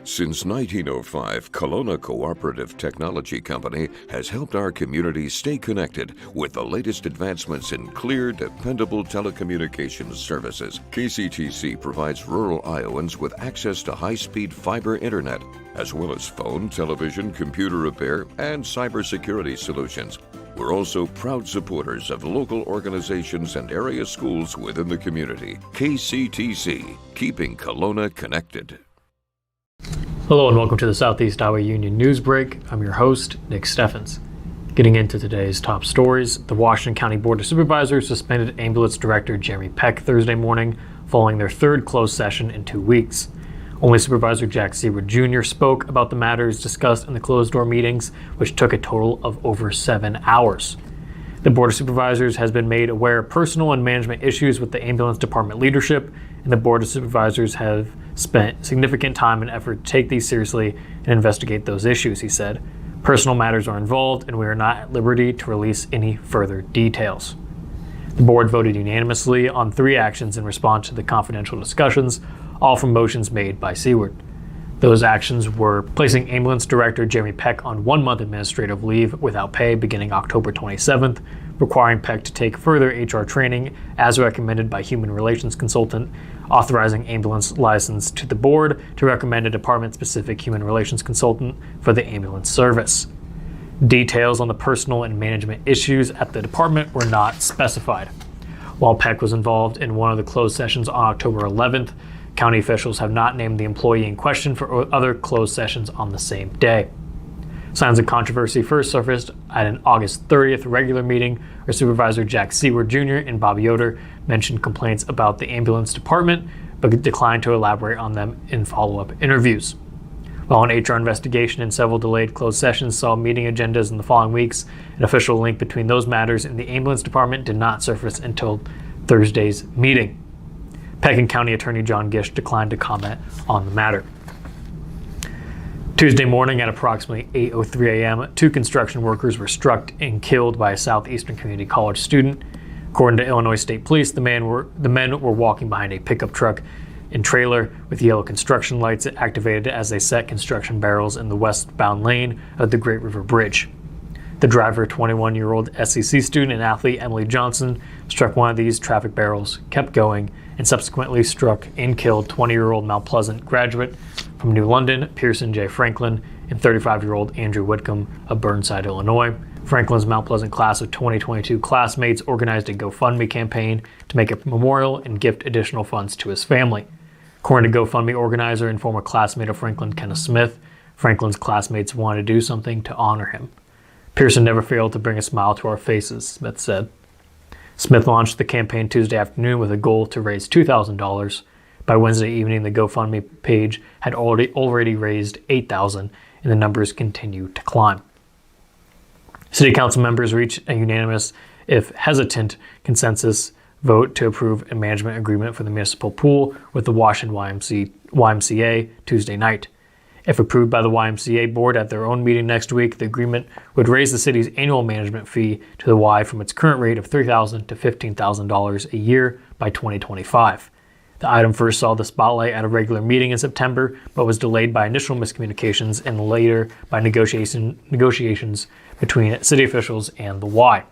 Since 1905, Kelowna Cooperative Technology Company has helped our community stay connected with the latest advancements in clear, dependable telecommunications services. KCTC provides rural Iowans with access to high-speed fiber internet, as well as phone, television, computer repair, and cybersecurity solutions. We're also proud supporters of local organizations and area schools within the community. KCTC, keeping Kelowna connected. Hello and welcome to the Southeast Iowa Union News Break. I'm your host, Nick Steffens. Getting into today's top stories, the Washington County Board of Supervisors suspended Ambulance Director Jeremy Peck Thursday morning following their third closed session in 2 weeks. Only Supervisor Jack Seaward Jr. spoke about the matters discussed in the closed-door meetings, which took a total of over 7 hours. The Board of Supervisors has been made aware of personal and management issues with the ambulance department leadership, and the Board of Supervisors have spent significant time and effort to take these seriously and investigate those issues, he said. Personal matters are involved, and we are not at liberty to release any further details. The board voted unanimously on 3 actions in response to the confidential discussions, all from motions made by Seaward. Those actions were placing Ambulance Director Jeremy Peck on 1-month administrative leave without pay beginning October 27th, requiring Peck to take further HR training as recommended by Human Relations Consultant, authorizing ambulance license to the board to recommend a department-specific Human Relations Consultant for the ambulance service. Details on the personal and management issues at the department were not specified. While Peck was involved in one of the closed sessions on October 11th, county officials have not named the employee in question for other closed sessions on the same day. Signs of controversy first surfaced at an August 30th regular meeting where Supervisor Jack Seaward Jr. and Bobby Yoder mentioned complaints about the ambulance department, but declined to elaborate on them in follow-up interviews. While an HR investigation and several delayed closed sessions saw meeting agendas in the following weeks, an official link between those matters and the ambulance department did not surface until Thursday's meeting. Peck and County Attorney John Gish declined to comment on the matter. Tuesday morning at approximately 8:03 a.m., 2 construction workers were struck and killed by a Southeastern Community College student. According to Illinois State Police, the men were walking behind a pickup truck and trailer with yellow construction lights activated as they set construction barrels in the westbound lane of the Great River Bridge. The driver, 21-year-old SEC student and athlete Emily Johnson, struck one of these traffic barrels, kept going, and subsequently struck and killed 20-year-old Mount Pleasant graduate from New London, Pearson J. Franklin, and 35-year-old Andrew Whitcomb of Burnside, Illinois. Franklin's Mount Pleasant class of 2022 classmates organized a GoFundMe campaign to make a memorial and gift additional funds to his family. According to GoFundMe organizer and former classmate of Franklin, Kenneth Smith, Franklin's classmates wanted to do something to honor him. Pearson never failed to bring a smile to our faces, Smith said. Smith launched the campaign Tuesday afternoon with a goal to raise $2,000. By Wednesday evening, the GoFundMe page had already raised $8,000, and the numbers continue to climb. City Council members reached a unanimous, if hesitant, consensus vote to approve a management agreement for the municipal pool with the Washington YMCA Tuesday night. If approved by the YMCA board at their own meeting next week, the agreement would raise the city's annual management fee to the Y from its current rate of $3,000 to $15,000 a year by 2025. The item first saw the spotlight at a regular meeting in September, but was delayed by initial miscommunications and later by negotiations between city officials and the Y.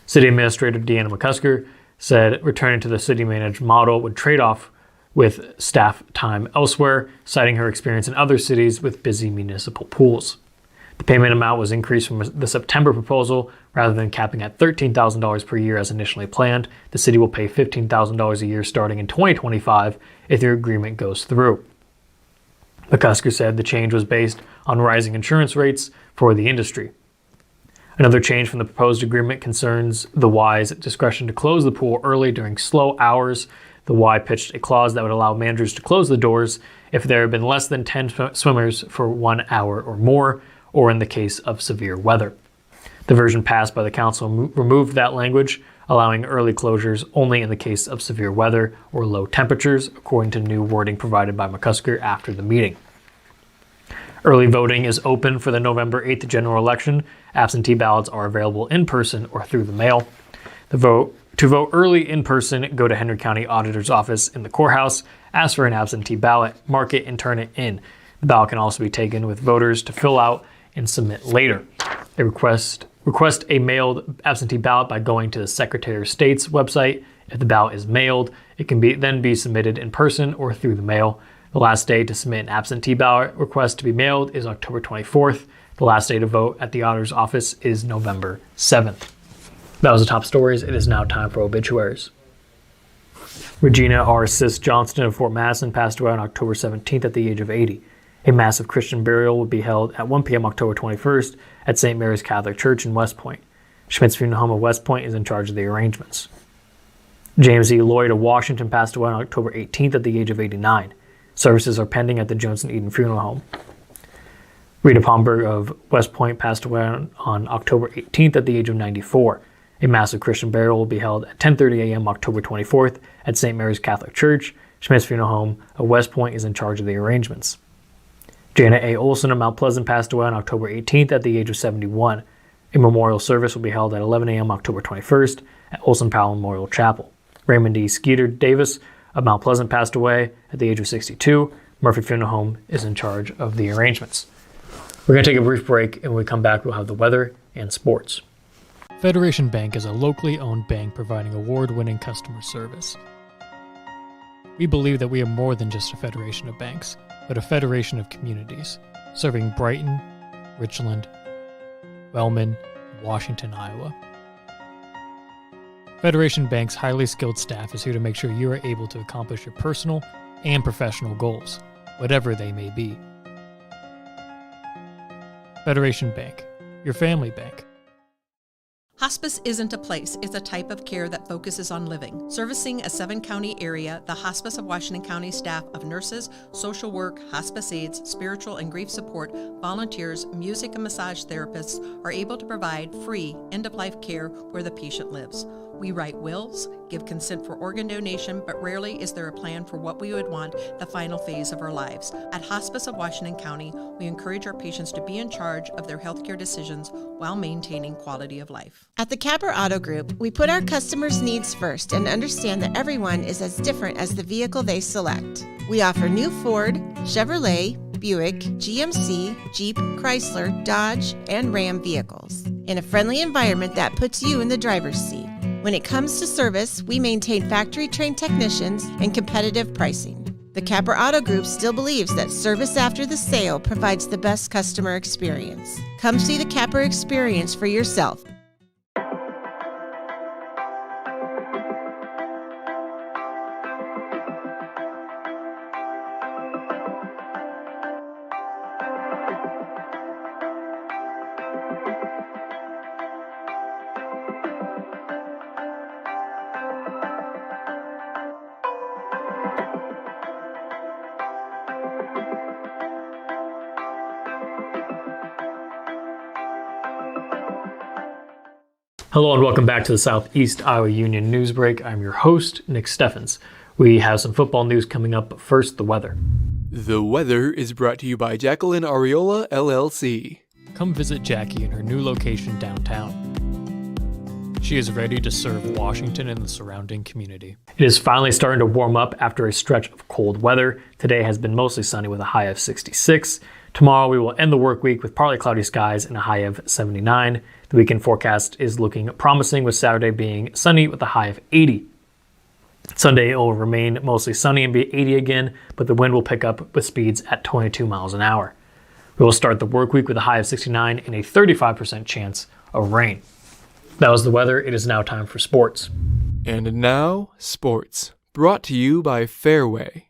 City Administrator Deanna McCusker said returning to the city-managed model would trade off with staff time elsewhere, citing her experience in other cities with busy municipal pools. The payment amount was increased from the September proposal. Rather than capping at $13,000 per year as initially planned, the city will pay $15,000 a year starting in 2025 if the agreement goes through. McCusker said the change was based on rising insurance rates for the industry. Another change from the proposed agreement concerns the Y's discretion to close the pool early during slow hours. The Y pitched a clause that would allow managers to close the doors if there have been less than 10 swimmers for 1 hour or more, or in the case of severe weather. The version passed by the council removed that language, allowing early closures only in the case of severe weather or low temperatures, according to new wording provided by McCusker after the meeting. Early voting is open for the November 8th general election. Absentee ballots are available in person or through the mail. To vote early in person, go to Henry County Auditor's Office in the courthouse, ask for an absentee ballot, mark it, and turn it in. The ballot can also be taken with voters to fill out and submit later. They request a mailed absentee ballot by going to the Secretary of State's website. If the ballot is mailed, it can then be submitted in person or through the mail. The last day to submit an absentee ballot request to be mailed is October 24th. The last day to vote at the auditor's office is November 7th. That was the top stories. It is now time for obituaries. Regina R. Sis Johnston of Fort Madison passed away on October 17th at the age of 80. A massive Christian burial will be held at 1 p.m. October 21st at St. Mary's Catholic Church in West Point. Schmidt's Funeral Home of West Point is in charge of the arrangements. James E. Lloyd of Washington passed away on October 18th at the age of 89. Services are pending at the Johnson Eden Funeral Home. Rita Palmberg of West Point passed away on October 18th at the age of 94. A massive Christian burial will be held at 10:30 a.m. October 24th at St. Mary's Catholic Church. Schmidt's Funeral Home of West Point is in charge of the arrangements. Janet A. Olson of Mount Pleasant passed away on October 18th at the age of 71. A memorial service will be held at 11 a.m. October 21st at Olson Powell Memorial Chapel. Raymond D. Skeeter Davis of Mount Pleasant passed away at the age of 62. Murphy Funeral Home is in charge of the arrangements. We're going to take a brief break, and when we come back, we'll have the weather and sports. Federation Bank is a locally owned bank providing award-winning customer service. We believe that we are more than just a federation of banks, but a federation of communities, serving Brighton, Richland, Wellman, and Washington, Iowa. Federation Bank's highly skilled staff is here to make sure you are able to accomplish your personal and professional goals, whatever they may be. Federation Bank, your family bank. Hospice isn't a place, it's a type of care that focuses on living. Servicing a 7-county area, the Hospice of Washington County staff of nurses, social work, hospice aides, spiritual and grief support, volunteers, music and massage therapists are able to provide free end-of-life care where the patient lives. We write wills, give consent for organ donation, but rarely is there a plan for what we would want the final phase of our lives. At Hospice of Washington County, we encourage our patients to be in charge of their healthcare decisions while maintaining quality of life. At the Capper Auto Group, we put our customers' needs first and understand that everyone is as different as the vehicle they select. We offer new Ford, Chevrolet, Buick, GMC, Jeep, Chrysler, Dodge, and Ram vehicles in a friendly environment that puts you in the driver's seat. When it comes to service, we maintain factory-trained technicians and competitive pricing. The Capper Auto Group still believes that service after the sale provides the best customer experience. Come see the Capper experience for yourself. Hello and welcome back to the Southeast Iowa Union News Break. I'm your host, Nick Steffens. We have some football news coming up, but first, the weather. The weather is brought to you by Jacqueline Areola, LLC. Come visit Jackie in her new location downtown. She is ready to serve Washington and the surrounding community. It is finally starting to warm up after a stretch of cold weather. Today has been mostly sunny with a high of 66. Tomorrow we will end the work week with partly cloudy skies and a high of 79. The weekend forecast is looking promising, with Saturday being sunny with a high of 80. Sunday it will remain mostly sunny and be 80 again, but the wind will pick up with speeds at 22 miles an hour. We will start the work week with a high of 69 and a 35% chance of rain. That was the weather. It is now time for sports. And now, sports. Brought to you by Fairway.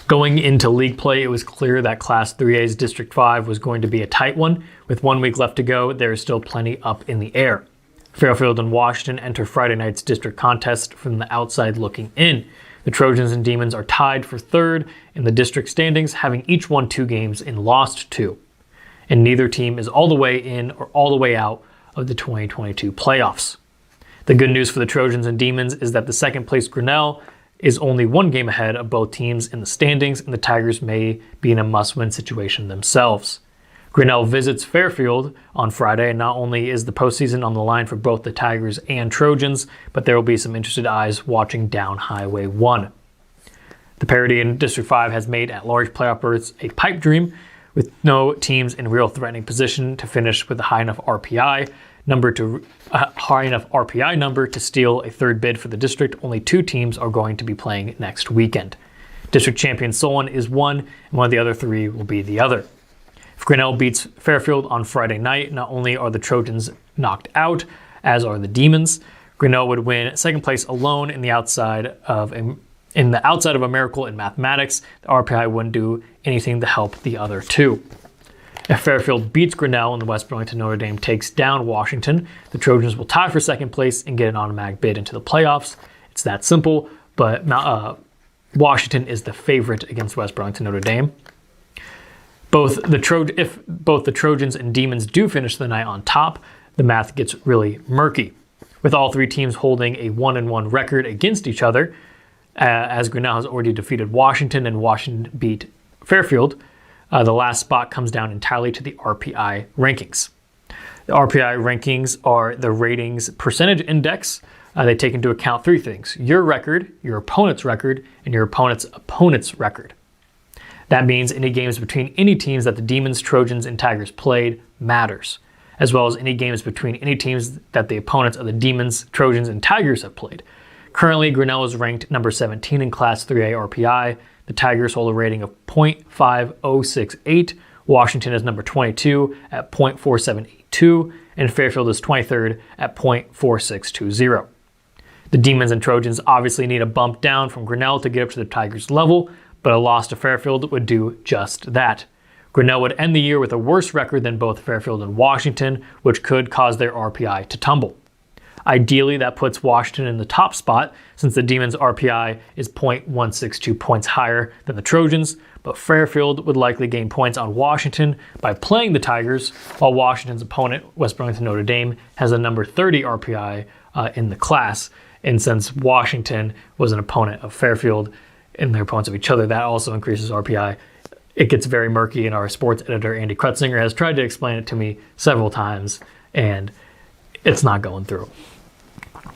Going into league play, it was clear that Class 3A's District 5 was going to be a tight one. With 1 week left to go, there is still plenty up in the air. Fairfield and Washington enter Friday night's district contest from the outside looking in. The Trojans and Demons are tied for third in the district standings, having each won 2 games and lost 2. And neither team is all the way in or all the way out of the 2022 playoffs. The good news for the Trojans and Demons is that the second place Grinnell is only 1 game ahead of both teams in the standings, and the Tigers may be in a must-win situation themselves. Grinnell visits Fairfield on Friday, and not only is the postseason on the line for both the Tigers and Trojans, but there will be some interested eyes watching down Highway 1. The parity in District 5 has made at-large playoff berths a pipe dream, with no teams in real threatening position to finish with a high enough RPI number to steal a third bid for the district. Only 2 teams are going to be playing next weekend. District champion Solon is one, and one of the other 3 will be the other. If Grinnell beats Fairfield on Friday night, not only are the Trojans knocked out, as are the Demons. Grinnell would win second place alone in the outside of a miracle in mathematics. The RPI wouldn't do anything to help the other 2. If Fairfield beats Grinnell and the West Burlington Notre Dame takes down Washington, the Trojans will tie for second place and get an automatic bid into the playoffs. It's that simple, but Washington is the favorite against West Burlington Notre Dame. If both the Trojans and Demons do finish the night on top, the math gets really murky, with all 3 teams holding a 1-1 record against each other, as Grinnell has already defeated Washington and Washington beat Fairfield. The last spot comes down entirely to the RPI rankings. The RPI rankings are the ratings percentage index. They take into account 3 things: your record, your opponent's record, and your opponent's opponent's record. That means any games between any teams that the Demons, Trojans, and Tigers played matters, as well as any games between any teams that the opponents of the Demons, Trojans, and Tigers have played. Currently, Grinnell is ranked number 17 in Class 3A RPI. The Tigers hold a rating of .5068. Washington is number 22 at .4782, and Fairfield is 23rd at .4620. The Demons and Trojans obviously need a bump down from Grinnell to get up to the Tigers' level, but a loss to Fairfield would do just that. Grinnell would end the year with a worse record than both Fairfield and Washington, which could cause their RPI to tumble. Ideally, that puts Washington in the top spot, since the Demons' RPI is .162 points higher than the Trojans, but Fairfield would likely gain points on Washington by playing the Tigers, while Washington's opponent, West Burlington Notre Dame, has a number 30 RPI in the class. And since Washington was an opponent of Fairfield and they're opponents of each other, that also increases RPI. It gets very murky, and our sports editor, Andy Krutzinger, has tried to explain it to me several times, and it's not going through.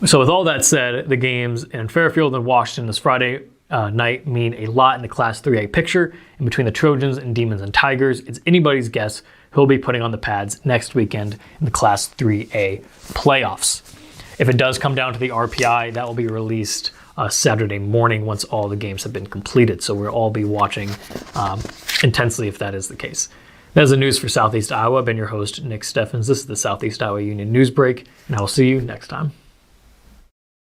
So with all that said, the games in Fairfield and Washington this Friday night mean a lot in the Class 3A picture. And between the Trojans and Demons and Tigers, it's anybody's guess who'll be putting on the pads next weekend in the Class 3A playoffs. If it does come down to the RPI, that will be released Saturday morning once all the games have been completed. So we'll all be watching intensely if that is the case. That is the news for Southeast Iowa. I've been your host, Nick Steffens. This is the Southeast Iowa Union News Break, and I will see you next time.